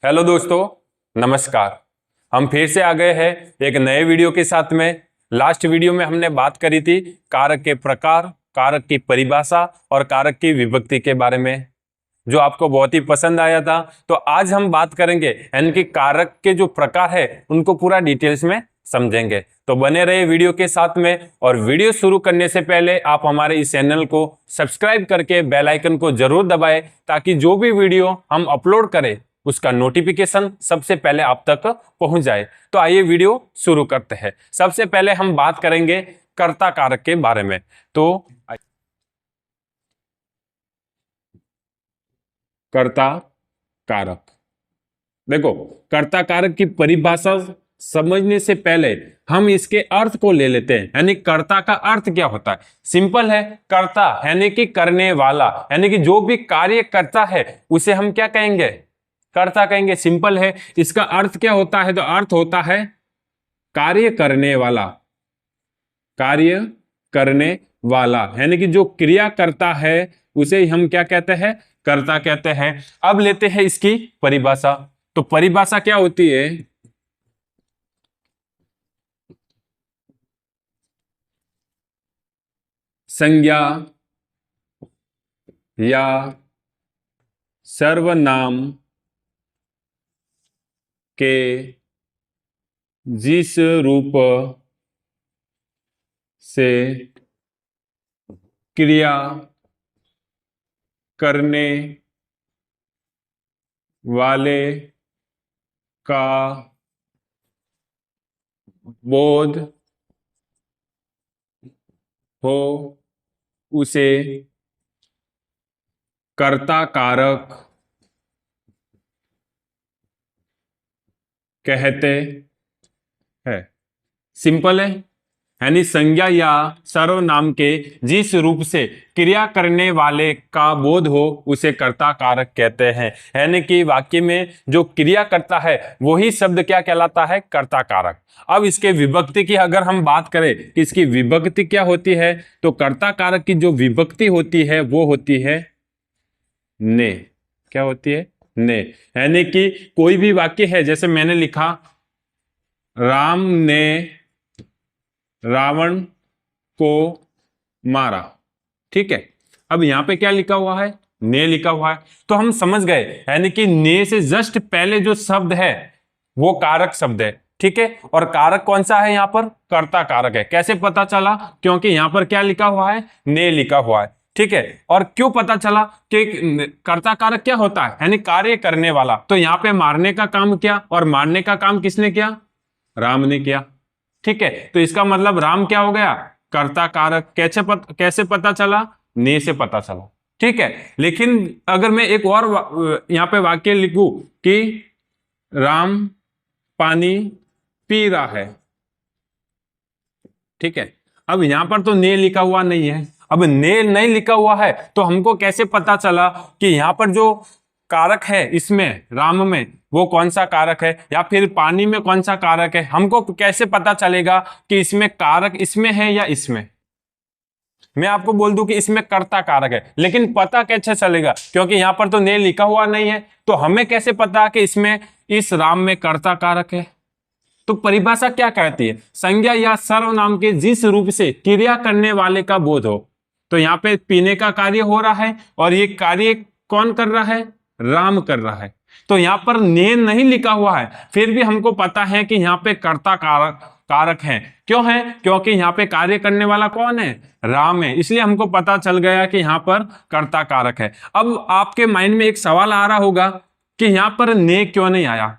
Hello दोस्तों, नमस्कार। हम फिर से आ गए हैं एक नए वीडियो के साथ में। लास्ट वीडियो में हमने बात करी थी कारक के प्रकार, कारक की परिभाषा और कारक की विभक्ति के बारे में, जो आपको बहुत ही पसंद आया था। तो आज हम बात करेंगे यानी कि कारक के जो प्रकार है उनको पूरा डिटेल्स में समझेंगे। तो बने रहे वीडियो के साथ में। और वीडियो शुरू करने से पहले आप हमारे इस चैनल को सब्सक्राइब करके बेल आइकन को जरूर दबाएं, ताकि जो भी वीडियो हम अपलोड करें उसका नोटिफिकेशन सबसे पहले आप तक पहुंच जाए। तो आइए वीडियो शुरू करते हैं। सबसे पहले हम बात करेंगे कर्ता कारक के बारे में। तो कर्ता कारक, देखो, कर्ता कारक की परिभाषा समझने से पहले हम इसके अर्थ को ले लेते हैं। यानी कर्ता का अर्थ क्या होता है? सिंपल है, कर्ता यानी कि करने वाला, यानी कि जो भी कार्य करता है उसे हम क्या कहेंगे? कर्ता कहेंगे। सिंपल है। इसका अर्थ क्या होता है? तो अर्थ होता है कार्य करने वाला, कार्य करने वाला, यानी कि जो क्रिया करता है उसे हम क्या कहते हैं? कर्ता कहते हैं। अब लेते हैं इसकी परिभाषा। तो परिभाषा क्या होती है? संज्ञा या सर्वनाम के जिस रूप से क्रिया करने वाले का बोध हो उसे कर्ता कारक कहते हैं। सिंपल है। यानी संज्ञा या सर्वनाम के जिस रूप से क्रिया करने वाले का बोध हो उसे कर्ता कारक कहते हैं। यानी कि वाक्य में जो क्रिया करता है वही शब्द क्या कहलाता है? कर्ता कारक। अब इसके विभक्ति की अगर हम बात करें कि इसकी विभक्ति क्या होती है, तो कर्ता कारक की जो विभक्ति होती है वो होती है ने। क्या होती है? ने। यानी कि कोई भी वाक्य है, जैसे मैंने लिखा राम ने रावण को मारा, ठीक है। अब यहां पे क्या लिखा हुआ है? ने लिखा हुआ है। तो हम समझ गए, यानी कि ने से जस्ट पहले जो शब्द है वो कारक शब्द है, ठीक है। और कारक कौन सा है? यहां पर कर्ता कारक है। कैसे पता चला? क्योंकि यहां पर क्या लिखा हुआ है? ने लिखा हुआ है, ठीक है। और क्यों पता चला कि कर्ता कारक क्या होता है? यानी कार्य करने वाला। तो यहां पे मारने का काम किया, और मारने का काम किसने किया? राम ने किया, ठीक है। तो इसका मतलब राम क्या हो गया? कर्ता कारक। कैसे पता चला? ने से पता चला, ठीक है। लेकिन अगर मैं एक और यहां पे वाक्य लिखूं कि राम पानी पी रहा है, ठीक है। अब यहां पर तो ने लिखा हुआ नहीं है। अब ने नहीं लिखा हुआ है तो हमको कैसे पता चला कि यहां पर जो कारक है इसमें, राम में, वो कौन सा कारक है, या फिर पानी में कौन सा कारक है? हमको कैसे पता चलेगा कि इसमें कारक इसमें है या इसमें? मैं आपको बोल दूं कि इसमें कर्ता कारक है, लेकिन पता कैसे चलेगा? क्योंकि यहां पर तो ने लिखा हुआ नहीं है। तो हमें कैसे पता कि इसमें, इस राम में कर्ता कारक है? तो परिभाषा क्या कहती है? संज्ञा या सर्वनाम के जिस रूप से क्रिया करने वाले का बोध हो। तो यहाँ पे पीने का कार्य हो रहा है, और ये कार्य कौन कर रहा है? राम कर रहा है। तो यहाँ पर ने नहीं लिखा हुआ है, फिर भी हमको पता है कि यहाँ पे कर्ता कारक है। क्यों है? क्योंकि यहाँ पे कार्य करने वाला कौन है? राम है। इसलिए हमको पता चल गया कि यहाँ पर कर्ता कारक है। अब आपके माइंड में एक सवाल आ रहा होगा कि यहाँ पर ने क्यों नहीं आया?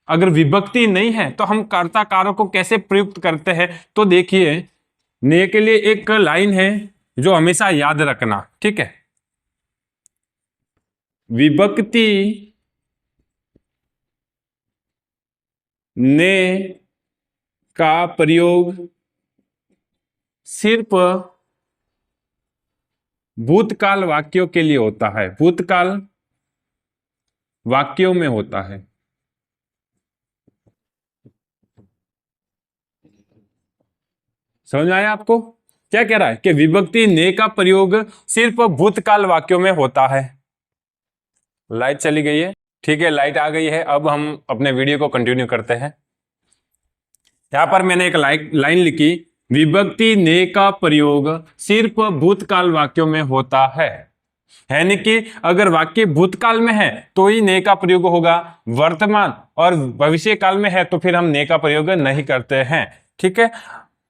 अगर विभक्ति नहीं है तो हम कर्ता कारक को कैसे प्रयुक्त करते हैं? तो देखिए, ने के लिए एक लाइन है जो हमेशा याद रखना, ठीक है। विभक्ति ने का प्रयोग सिर्फ भूतकाल वाक्यों के लिए होता है। भूतकाल वाक्यों में होता है। समझ आया आपको? क्या कह रहा है कि विभक्ति ने का प्रयोग सिर्फ भूतकाल वाक्यों में होता है। लाइट चली गई है। ठीक है, लाइट आ गई है। अब हम अपने वीडियो को कंटिन्यू करते हैं। यहां पर मैंने एक लाइन लिखी, विभक्ति ने का प्रयोग सिर्फ भूतकाल वाक्यों में होता है। यानी कि अगर वाक्य भूतकाल में है तो ही ने का प्रयोग होगा, वर्तमान और भविष्य काल में है तो फिर हम ने का प्रयोग नहीं करते हैं। ठीक है,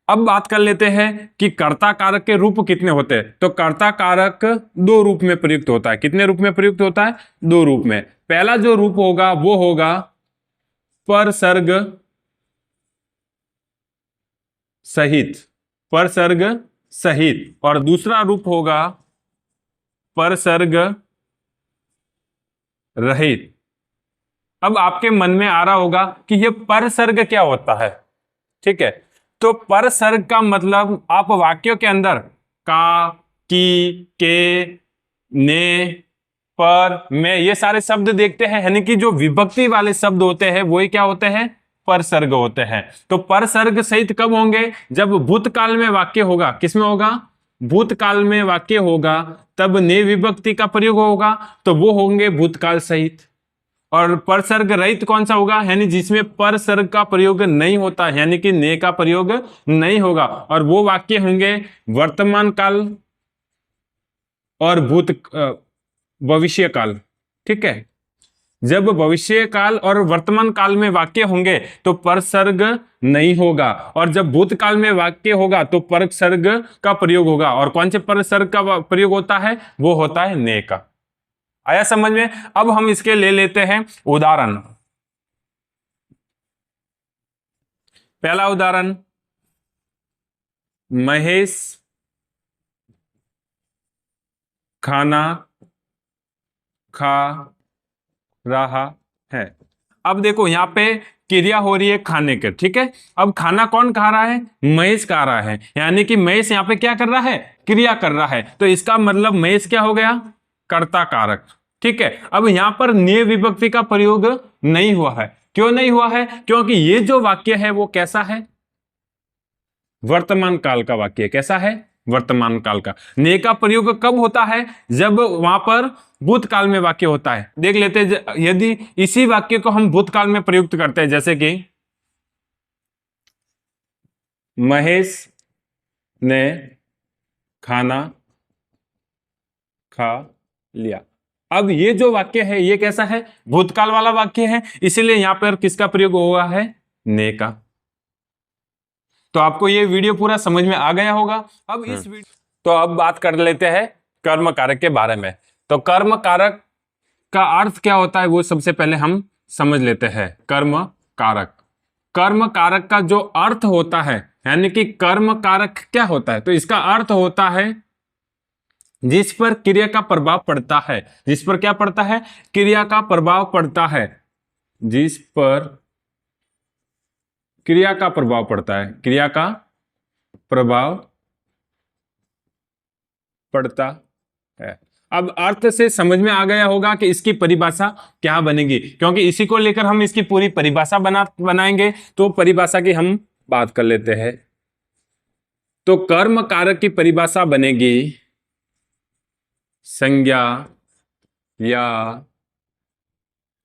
अब बात कर लेते हैं कि कर्ता कारक के रूप कितने होते हैं। तो कर्ता कारक दो रूप में प्रयुक्त होता है। कितने रूप में प्रयुक्त होता है? दो रूप में। पहला जो रूप होगा वो होगा परसर्ग सहित, परसर्ग सहित, और दूसरा रूप होगा परसर्ग रहित। अब आपके मन में आ रहा होगा कि ये परसर्ग क्या होता है। ठीक है, तो परसर्ग का मतलब आप वाक्यों के अंदर का, की, के, ने, पर, में ये सारे शब्द देखते हैं, यानी कि जो विभक्ति वाले शब्द होते हैं वही क्या होते हैं? परसर्ग होते हैं। तो परसर्ग सहित कब होंगे? जब भूतकाल में वाक्य होगा। किसमें होगा? भूतकाल में वाक्य होगा, तब ने विभक्ति का प्रयोग होगा, तो वो होंगे भूतकाल सहित। और परसर्ग रहित कौन सा होगा? यानी जिसमें परसर्ग का प्रयोग नहीं होता, यानी कि ने का प्रयोग नहीं होगा, और वो वाक्य होंगे वर्तमान काल और भविष्य काल। ठीक है, जब भविष्य काल और वर्तमान काल में वाक्य होंगे तो परसर्ग नहीं होगा, और जब भूतकाल में वाक्य होगा तो परसर्ग का प्रयोग होगा। और कौन से परसर्ग का प्रयोग होता है? वो होता है ने का। आया समझ में? अब हम इसके ले लेते हैं उदाहरण। पहला उदाहरण, महेश खाना खा रहा है। अब देखो यहां पे क्रिया हो रही है खाने के। ठीक है, अब खाना कौन खा रहा है? महेश खा रहा है, यानी कि महेश यहां पे क्या कर रहा है? क्रिया कर रहा है। तो इसका मतलब महेश क्या हो गया? कर्ता कारक। ठीक है, अब यहां पर ने विभक्ति का प्रयोग नहीं हुआ है। क्यों नहीं हुआ है? क्योंकि ये जो वाक्य है वो कैसा है? वर्तमान काल का वाक्य। कैसा है? वर्तमान काल का। ने का प्रयोग कब होता है? जब वहां पर भूतकाल में वाक्य होता है। देख लेते हैं, यदि इसी वाक्य को हम भूतकाल में प्रयुक्त करते हैं, जैसे कि महेश ने खाना खा लिया। अब ये जो वाक्य है ये कैसा है? भूतकाल वाला वाक्य है, इसीलिए यहां पर किसका प्रयोग हुआ है? ने का। तो आपको ये वीडियो पूरा समझ में आ गया होगा। अब इस वीडियो तो अब बात कर लेते हैं कर्म कारक के बारे में। तो कर्म कारक का अर्थ क्या होता है वो सबसे पहले हम समझ लेते हैं। कर्म कारक, कर्म कारक का जो अर्थ होता है, यानी कि कर्म कारक क्या होता है? तो इसका अर्थ होता है जिस पर क्रिया का प्रभाव पड़ता है। जिस पर क्या पड़ता है? क्रिया का प्रभाव पड़ता है। जिस पर क्रिया का प्रभाव पड़ता है, क्रिया का प्रभाव पड़ता है। अब अर्थ से समझ में आ गया होगा कि इसकी परिभाषा क्या बनेगी, क्योंकि इसी को लेकर हम इसकी पूरी परिभाषा बनाएंगे। तो परिभाषा की हम बात कर लेते हैं। तो कर्म कारक की परिभाषा बनेगी संज्ञा या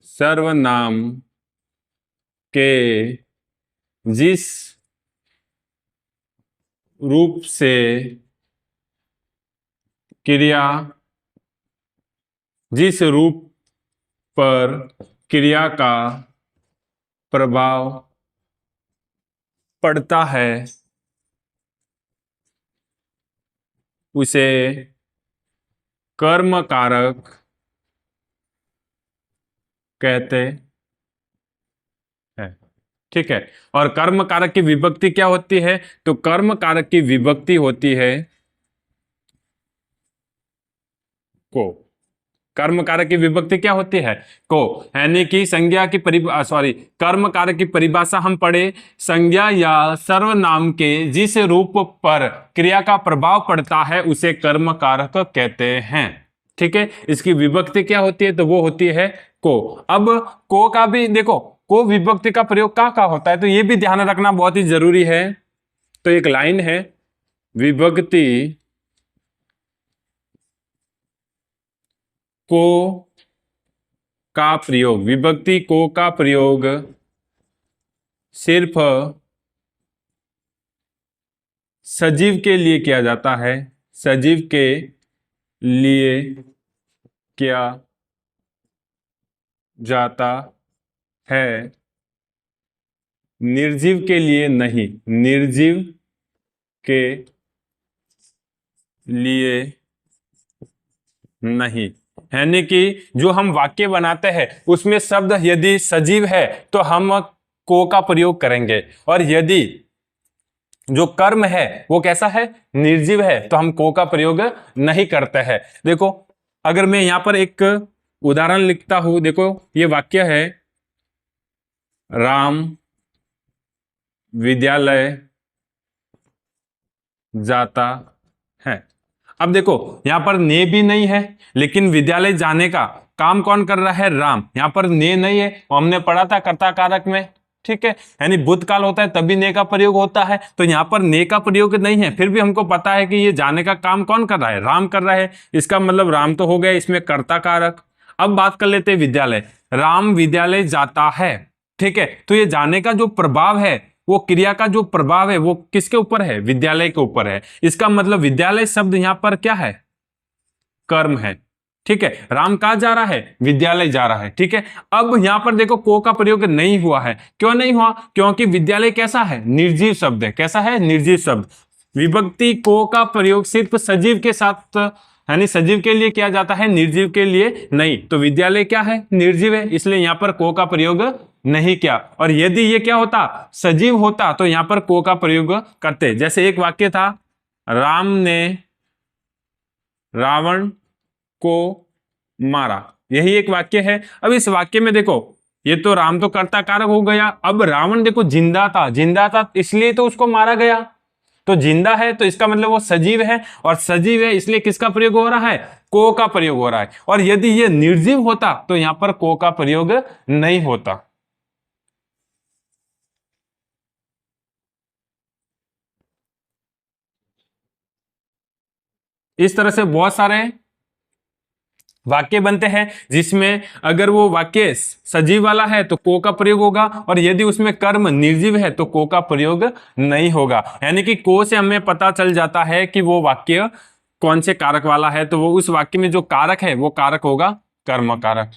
सर्वनाम के जिस रूप से क्रिया, जिस रूप पर क्रिया का प्रभाव पड़ता है उसे कर्म कारक कहते हैं। ठीक है, और कर्म कारक की विभक्ति क्या होती है? तो कर्म कारक की विभक्ति होती है को। कर्म कारक की विभक्ति क्या होती है? को। यानी कि संज्ञा की कर्म कारक की परिभाषा हम पढ़े, संज्ञा या सर्वनाम के जिस रूप पर क्रिया का प्रभाव पड़ता है उसे कर्म कारक कहते हैं। ठीक है, इसकी विभक्ति क्या होती है? तो वो होती है को। अब को का भी देखो, को विभक्ति का प्रयोग का होता है, तो ये भी ध्यान रखना बहुत ही जरूरी है। तो एक लाइन है, विभक्ति को का प्रयोग, विभक्ति को का प्रयोग सिर्फ सजीव के लिए किया जाता है, सजीव के लिए किया जाता है, निर्जीव के लिए नहीं, निर्जीव के लिए नहीं। यानी कि जो हम वाक्य बनाते हैं उसमें शब्द यदि सजीव है तो हम को का प्रयोग करेंगे, और यदि जो कर्म है वो कैसा है, निर्जीव है, तो हम को का प्रयोग नहीं करते हैं। देखो अगर मैं यहां पर एक उदाहरण लिखता हूं, देखो ये वाक्य है, राम विद्यालय जाता है। अब देखो यहां पर ने भी नहीं है, लेकिन विद्यालय जाने का काम कौन कर रहा है, राम। यहां पर ने नहीं है, हमने पढ़ा था कर्ता कारक में, ठीक है, यानी भूतकाल होता है तभी ने का प्रयोग होता है, तो यहां पर ने का प्रयोग नहीं है, फिर भी हमको पता है कि ये जाने का काम कौन कर रहा है, राम कर रहा है। इसका मतलब राम तो हो गया इसमें कर्ता कारक। अब बात कर लेते हैं विद्यालय, राम विद्यालय जाता है, ठीक है, तो ये जाने का जो प्रभाव है, वो क्रिया का जो प्रभाव है वो किसके ऊपर है, विद्यालय के ऊपर है। इसका मतलब विद्यालय शब्द यहां पर क्या है, कर्म है, ठीक है। राम कहां जा रहा है, विद्यालय जा रहा है, ठीक है। अब यहां पर देखो को का प्रयोग नहीं हुआ है, क्यों नहीं हुआ, क्योंकि विद्यालय कैसा है, निर्जीव शब्द है, कैसा है, निर्जीव शब्द। विभक्ति को का प्रयोग सिर्फ सजीव के साथ, यानी सजीव के लिए किया जाता है, निर्जीव के लिए नहीं, तो विद्यालय क्या है, निर्जीव है, इसलिए यहां पर को का प्रयोग नहीं किया। और यदि ये क्या होता, सजीव होता, तो यहां पर को का प्रयोग करते। जैसे एक वाक्य था, राम ने रावण को मारा, यही एक वाक्य है। अब इस वाक्य में देखो, ये तो राम तो कर्ता कारक हो गया, अब रावण देखो जिंदा था, जिंदा था इसलिए तो उसको मारा गया, तो जिंदा है तो इसका मतलब वो सजीव है, और सजीव है इसलिए किसका प्रयोग हो रहा है, को का प्रयोग हो रहा है। और यदि ये निर्जीव होता तो यहां पर को का प्रयोग नहीं होता। इस तरह से बहुत सारे वाक्य बनते हैं जिसमें अगर वो वाक्य सजीव वाला है तो को का प्रयोग होगा, और यदि उसमें कर्म निर्जीव है तो को का प्रयोग नहीं होगा। यानी कि को से हमें पता चल जाता है कि वो वाक्य कौन से कारक वाला है, तो वो उस वाक्य में जो कारक है वो कारक होगा कर्म कारक,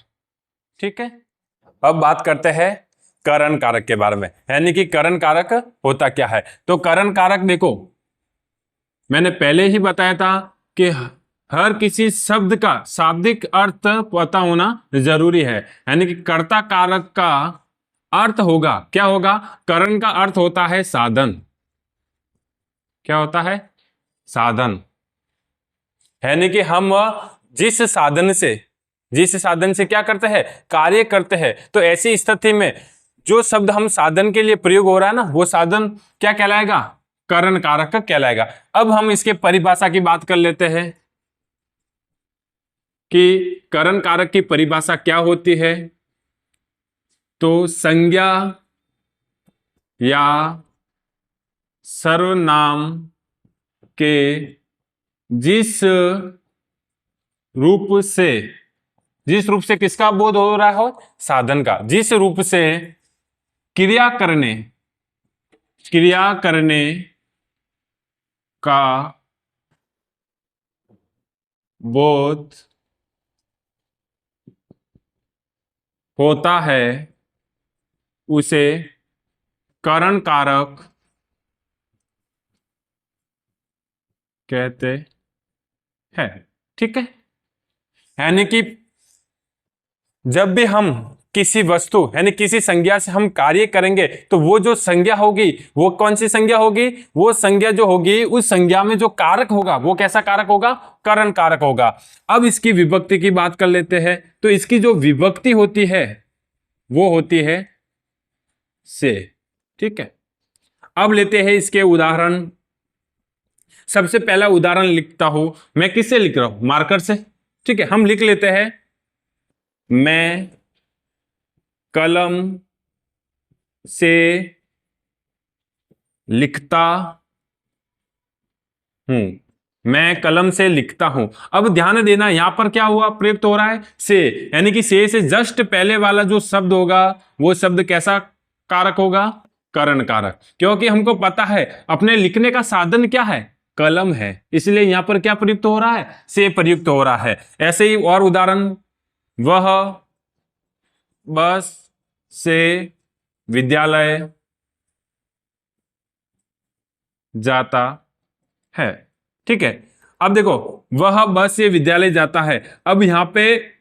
ठीक है। अब बात करते हैं करण कारक के बारे में, यानी कि करण कारक होता क्या है। तो करण कारक देखो मैंने पहले ही बताया था कि हर किसी शब्द का शाब्दिक अर्थ पता होना जरूरी है, यानी कि कर्ता कारक का अर्थ होगा, क्या होगा, करण का अर्थ होता है साधन, क्या होता है, साधन। यानी कि हम जिस साधन से क्या करते हैं, कार्य करते हैं, तो ऐसी स्थिति में जो शब्द हम साधन के लिए प्रयोग हो रहा है ना, वो साधन क्या कहलाएगा, करण कारक कहलाएगा। अब हम इसके परिभाषा की बात कर लेते हैं कि करण कारक की परिभाषा क्या होती है। तो संज्ञा या सर्वनाम के जिस जिस रूप से किसका बोध हो रहा हो, साधन का, जिस रूप से क्रिया करने का बोध होता है उसे करण कारक कहते हैं, ठीक है। यानी कि जब भी हम किसी वस्तु यानी किसी संज्ञा से हम कार्य करेंगे तो वो जो संज्ञा होगी वो कौन सी संज्ञा होगी, वो संज्ञा जो होगी उस संज्ञा में जो कारक होगा वो कैसा कारक होगा, करण कारक होगा। अब इसकी विभक्ति की बात कर लेते हैं। तो इसकी जो विभक्ति होती है वो होती है से, ठीक है। अब लेते हैं इसके उदाहरण। सबसे पहला उदाहरण लिखता हूं, मैं किससे लिख रहा हूं, मार्कर से, ठीक है। हम लिख लेते हैं, मैं कलम से लिखता हूं। मैं कलम से लिखता हूं। अब ध्यान देना यहां पर क्या हुआ, प्रयुक्त हो रहा है से, यानी कि से जस्ट पहले वाला जो शब्द होगा वो शब्द कैसा कारक होगा, करण कारक, क्योंकि हमको पता है अपने लिखने का साधन क्या है, कलम है, इसलिए यहां पर क्या प्रयुक्त हो रहा है, से प्रयुक्त हो रहा है। ऐसे ही और उदाहरण, वह बस से विद्यालय जाता है। ठीक है, अब देखो वह बस से विद्यालय जाता है, अब यहां पे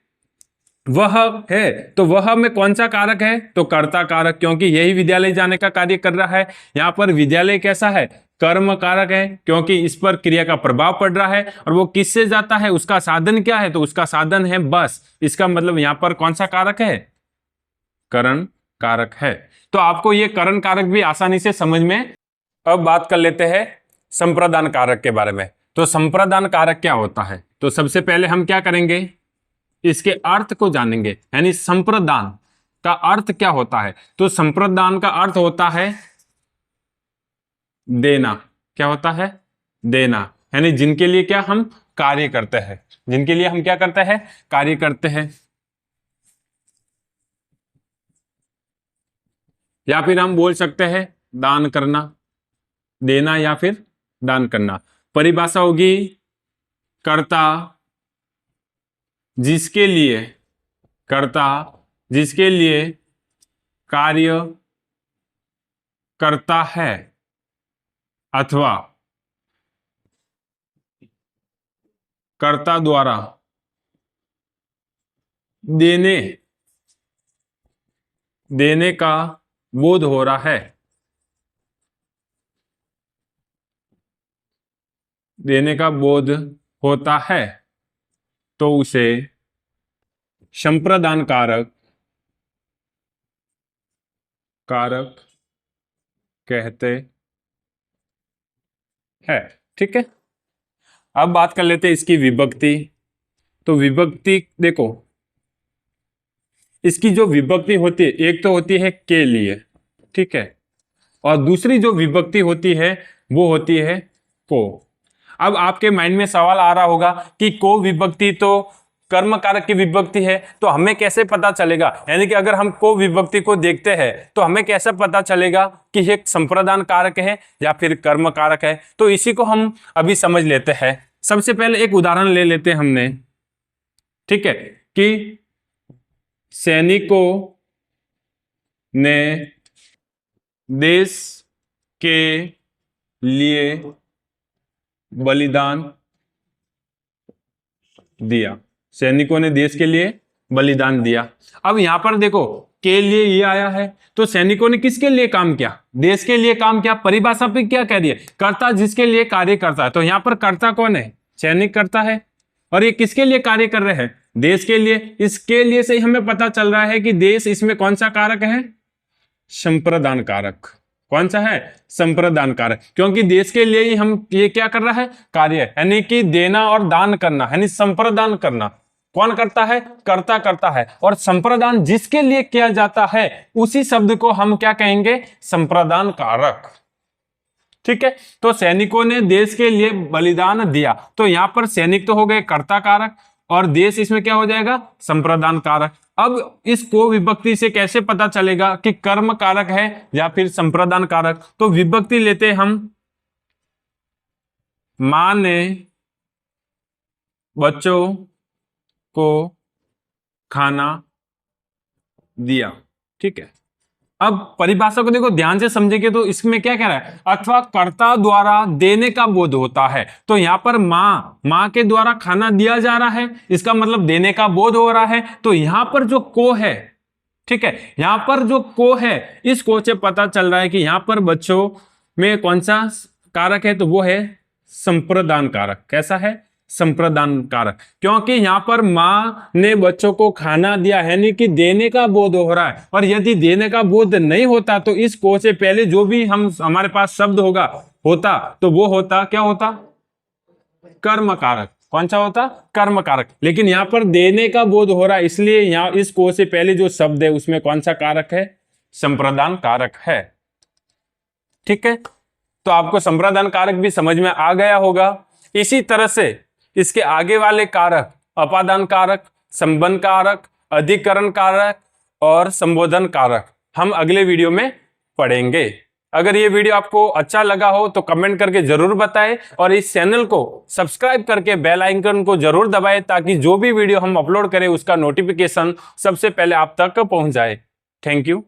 वह है तो वह में कौन सा कारक है, तो कर्ता कारक, क्योंकि यही विद्यालय जाने का कार्य कर रहा है। यहां पर विद्यालय कैसा है, कर्म कारक है, क्योंकि इस पर क्रिया का प्रभाव पड़ रहा है। और वो किससे जाता है, उसका साधन क्या है, तो उसका साधन है बस, इसका मतलब यहां पर कौन सा कारक है, करण कारक है। तो आपको ये करण कारक भी आसानी से समझ में। अब बात कर लेते हैं संप्रदान कारक के बारे में। तो संप्रदान कारक क्या होता है, तो सबसे पहले हम क्या करेंगे, इसके अर्थ को जानेंगे, यानी संप्रदान का अर्थ क्या होता है। तो संप्रदान का अर्थ होता है देना, क्या होता है, देना, यानी जिनके लिए क्या हम कार्य करते हैं, जिनके लिए हम क्या करते हैं, कार्य करते हैं, या फिर हम बोल सकते हैं दान करना, देना या फिर दान करना। परिभाषा होगी कर्ता जिसके लिए, कर्ता जिसके लिए कार्य करता है अथवा कर्ता द्वारा देने का बोध हो रहा है, देने का बोध होता है, तो उसे संप्रदान कारक कहते हैं। ठीक है, अब बात कर लेते हैं इसकी विभक्ति। तो विभक्ति देखो, इसकी जो विभक्ति होती है, एक तो होती है के लिए, ठीक है, और दूसरी जो विभक्ति होती है वो होती है को। अब आपके माइंड में सवाल आ रहा होगा कि को विभक्ति तो कर्म कारक की विभक्ति है, तो हमें कैसे पता चलेगा, यानी कि अगर हम को विभक्ति को देखते हैं तो हमें कैसे पता चलेगा कि ये संप्रदान कारक है या फिर कर्म कारक है। तो इसी को हम अभी समझ लेते हैं। सबसे पहले एक उदाहरण ले लेते हैं हमने, ठीक है, कि सैनिकों ने देश के लिए बलिदान दिया, सैनिकों ने देश के लिए बलिदान दिया। अब यहां पर देखो के लिए ये आया है, तो सैनिकों ने किसके लिए काम किया, देश के लिए काम किया। परिभाषा पे क्या कह रही है, कर्ता जिसके लिए कार्य करता है, तो यहां पर कर्ता कौन है, सैनिक कर्ता है, और ये किसके लिए कार्य कर रहे हैं, देश के लिए। इसके लिए से ही हमें पता चल रहा है कि देश इसमें कौन सा कारक है, संप्रदान कारक। कौन सा है, संप्रदान कारक, क्योंकि देश के लिए ही हम ये क्या कर रहा है, कार्य, यानी कि देना और दान करना, यानी संप्रदान करना कौन करता है, कर्ता करता है, और संप्रदान जिसके लिए किया जाता है उसी शब्द को हम क्या कहेंगे, संप्रदान कारक। ठीक है, तो सैनिकों ने देश के लिए बलिदान दिया, तो यहां पर सैनिक तो हो गए कर्ता कारक, और देश इसमें क्या हो जाएगा, संप्रदान कारक। अब इस को विभक्ति से कैसे पता चलेगा कि कर्म कारक है या फिर संप्रदान कारक, तो विभक्ति लेते हम, मां ने बच्चों को खाना दिया। ठीक है, अब परिभाषा को देखो ध्यान से समझेंगे तो इसमें क्या कह रहा है, अथवा कर्ता द्वारा देने का बोध होता है। तो यहां पर मां के द्वारा खाना दिया जा रहा है, इसका मतलब देने का बोध हो रहा है। तो यहां पर जो को है, ठीक है, यहां पर जो को है, इस को से पता चल रहा है कि यहां पर बच्चों में कौन सा कारक है, तो वो है संप्रदान कारक। कैसा है, संप्रदान कारक, क्योंकि यहां पर मां ने बच्चों को खाना दिया, यानी कि देने का बोध हो रहा है। और यदि देने का बोध नहीं होता तो इस को से पहले जो भी हमारे पास शब्द होता तो वो होता क्या होता, कर्म कारक। कौन सा होता, कर्म कारक। लेकिन यहां पर देने का बोध हो रहा है, इसलिए यहां इस को से पहले जो शब्द है उसमें कौन सा कारक है, संप्रदान कारक है। ठीक है, तो आपको संप्रदान कारक भी समझ में आ गया होगा। इसी तरह से इसके आगे वाले कारक अपादान कारक, संबंध कारक, अधिकरण कारक और संबोधन कारक हम अगले वीडियो में पढ़ेंगे। अगर ये वीडियो आपको अच्छा लगा हो तो कमेंट करके जरूर बताएं और इस चैनल को सब्सक्राइब करके बेल आइकन को जरूर दबाएं ताकि जो भी वीडियो हम अपलोड करें उसका नोटिफिकेशन सबसे पहले आप तक पहुंच जाए। Thank you.